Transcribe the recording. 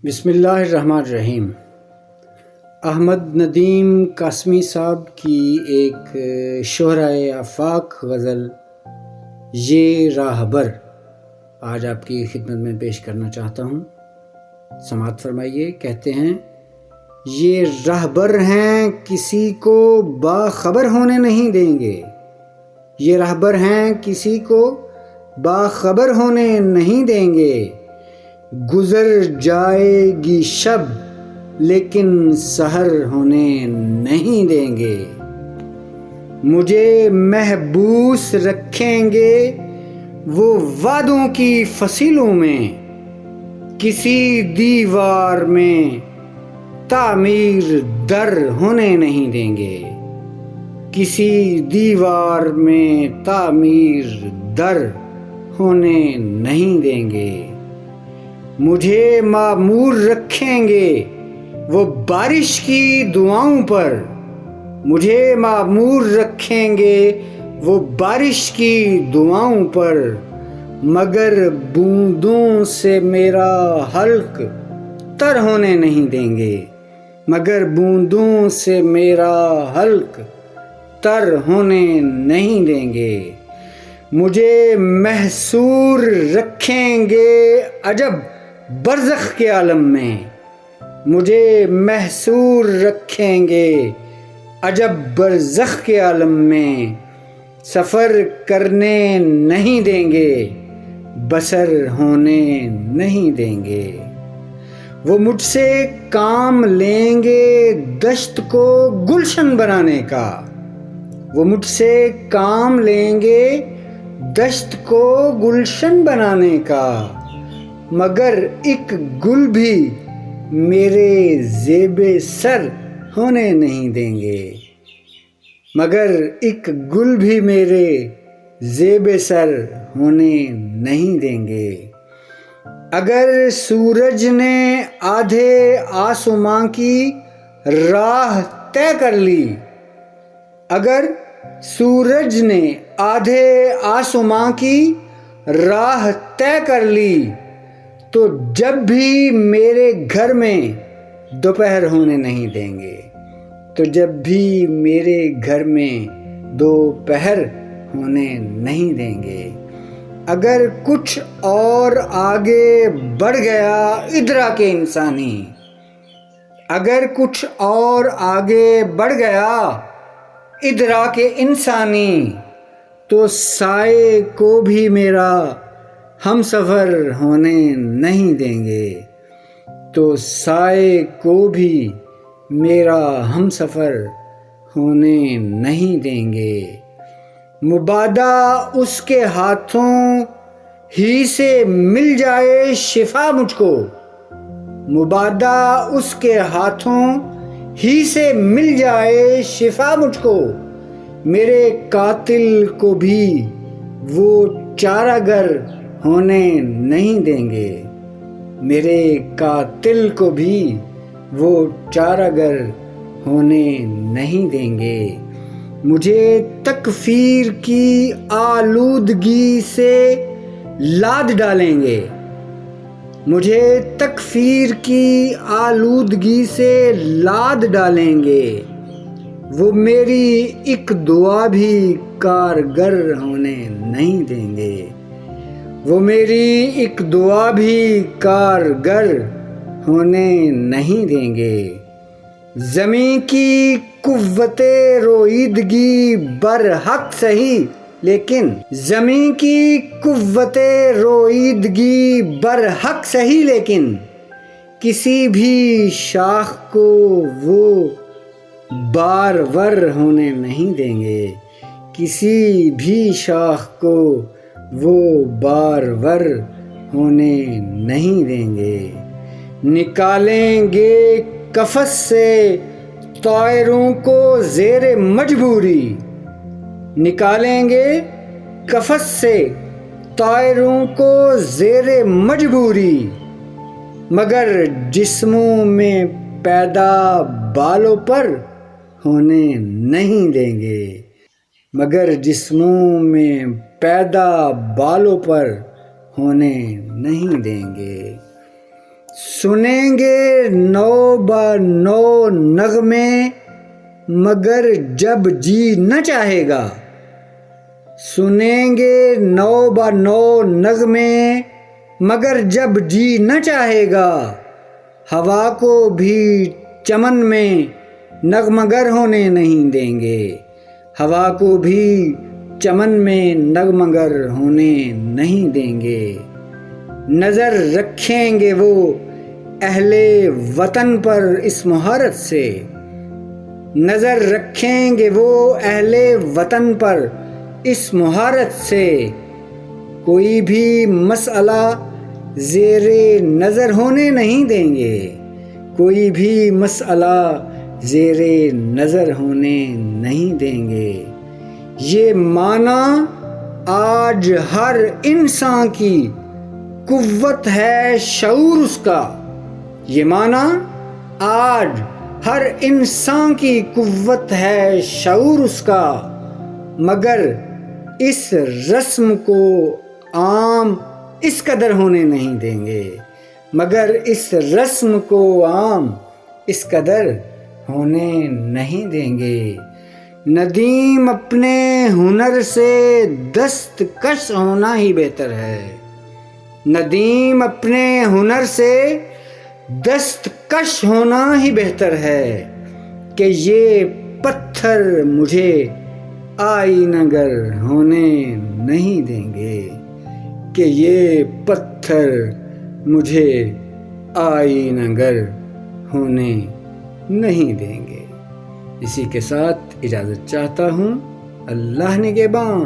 بسم اللہ الرحمن الرحیم۔ احمد ندیم قاسمی صاحب کی ایک شہرائے آفاق غزل یہ راہبر آج آپ کی خدمت میں پیش کرنا چاہتا ہوں، سماعت فرمائیے۔ کہتے ہیں، یہ راہبر ہیں کسی کو باخبر ہونے نہیں دیں گے، یہ راہبر ہیں کسی کو باخبر ہونے نہیں دیں گے، گزر جائے گی شب لیکن سحر ہونے نہیں دیں گے، مجھے محبوس رکھیں گے وہ وعدوں کی فصیلوں میں، کسی دیوار میں تعمیر در ہونے نہیں دیں گے، کسی دیوار میں تعمیر در ہونے نہیں دیں گے، مجھے معمور رکھیں گے وہ بارش کی دعاؤں پر، مجھے معمور رکھیں گے وہ بارش کی دعاؤں پر، مگر بوندوں سے میرا حلق تر ہونے نہیں دیں گے، مگر بوندوں سے میرا حلق تر ہونے نہیں دیں گے، مجھے محصور رکھیں گے عجب برزخ کے عالم میں، مجھے محصور رکھیں گے عجب برزخ کے عالم میں، سفر کرنے نہیں دیں گے بسر ہونے نہیں دیں گے، وہ مجھ سے کام لیں گے دشت کو گلشن بنانے کا، وہ مجھ سے کام لیں گے دشت کو گلشن بنانے کا، مگر ایک گل بھی میرے زیب سر ہونے نہیں دیں گے، مگر ایک گل بھی میرے زیب سر ہونے نہیں دیں گے، اگر سورج نے آدھے آسماں کی راہ طے کر لی، اگر سورج نے آدھے آسماں کی راہ طے کر لی، تو جب بھی میرے گھر میں دوپہر ہونے نہیں دیں گے، تو جب بھی میرے گھر میں دوپہر ہونے نہیں دیں گے، اگر کچھ اور آگے بڑھ گیا ادراک انسانی، اگر کچھ اور آگے بڑھ گیا ادراک انسانی، تو سائے کو بھی میرا ہم سفر ہونے نہیں دیں گے، تو سائے کو بھی میرا ہم سفر ہونے نہیں دیں گے، مبادا اس کے ہاتھوں ہی سے مل جائے شفا مجھ کو، مبادا اس کے ہاتھوں ہی سے مل جائے شفا مجھ کو، میرے قاتل کو بھی وہ چارہ گر ہونے نہیں دیں گے، میرے قاتل کو بھی وہ چارہ گر ہونے نہیں دیں گے، مجھے تکفیر کی آلودگی سے لاد ڈالیں گے، مجھے تکفیر کی آلودگی سے لاد ڈالیں گے، وہ میری ایک دعا بھی کارگر ہونے نہیں دیں گے، وہ میری ایک دعا بھی کارگر ہونے نہیں دیں گے، زمین کی قوت رویدگی برحق سہی لیکن زمین کی قوت رویدگی برحق سہی لیکن کسی بھی شاخ کو وہ بارور ہونے نہیں دیں گے، کسی بھی شاخ کو وہ بارور ہونے نہیں دیں گے، نکالیں گے قفس سے طائروں کو زیر مجبوری، نکالیں گے قفس سے طائروں کو زیر مجبوری، مگر جسموں میں پیدا بالوں پر ہونے نہیں دیں گے، مگر جسموں میں پیدا بالوں پر ہونے نہیں دیں گے، سنیں گے نو بنو نغمے مگر جب جی نہ چاہے گا، سنیں گے نو بنو نغمے مگر جب جی نہ چاہے گا، ہوا کو بھی چمن میں نغمگر ہونے نہیں دیں گے، ہوا کو بھی چمن میں نغمگر ہونے نہیں دیں گے۔ نظر رکھیں گے وہ اہل وطن پر اس مہارت سے، نظر رکھیں گے وہ اہل وطن پر اس مہارت سے، کوئی بھی مسئلہ زیر نظر ہونے نہیں دیں گے، کوئی بھی مسئلہ زیر نظر ہونے نہیں دیں گے۔ یہ معنی آج ہر انسان کی قوت ہے شعور اس کا، یہ معنی آج ہر انسان کی قوت ہے شعور اس کا، مگر اس رسم کو عام اس قدر ہونے نہیں دیں گے، مگر اس رسم کو عام اس قدر ہونے نہیں دیں گے۔ ندیم اپنے ہنر سے دستکش ہونا ہی بہتر ہے، ندیم اپنے ہنر سے دستکش ہونا ہی بہتر ہے، کہ یہ پتھر مجھے آئینہ گر ہونے نہیں دیں گے، کہ یہ پتھر مجھے آئینہ گر ہونے نہیں دیں گے۔ اسی کے ساتھ اجازت چاہتا ہوں، اللہ نگہباں۔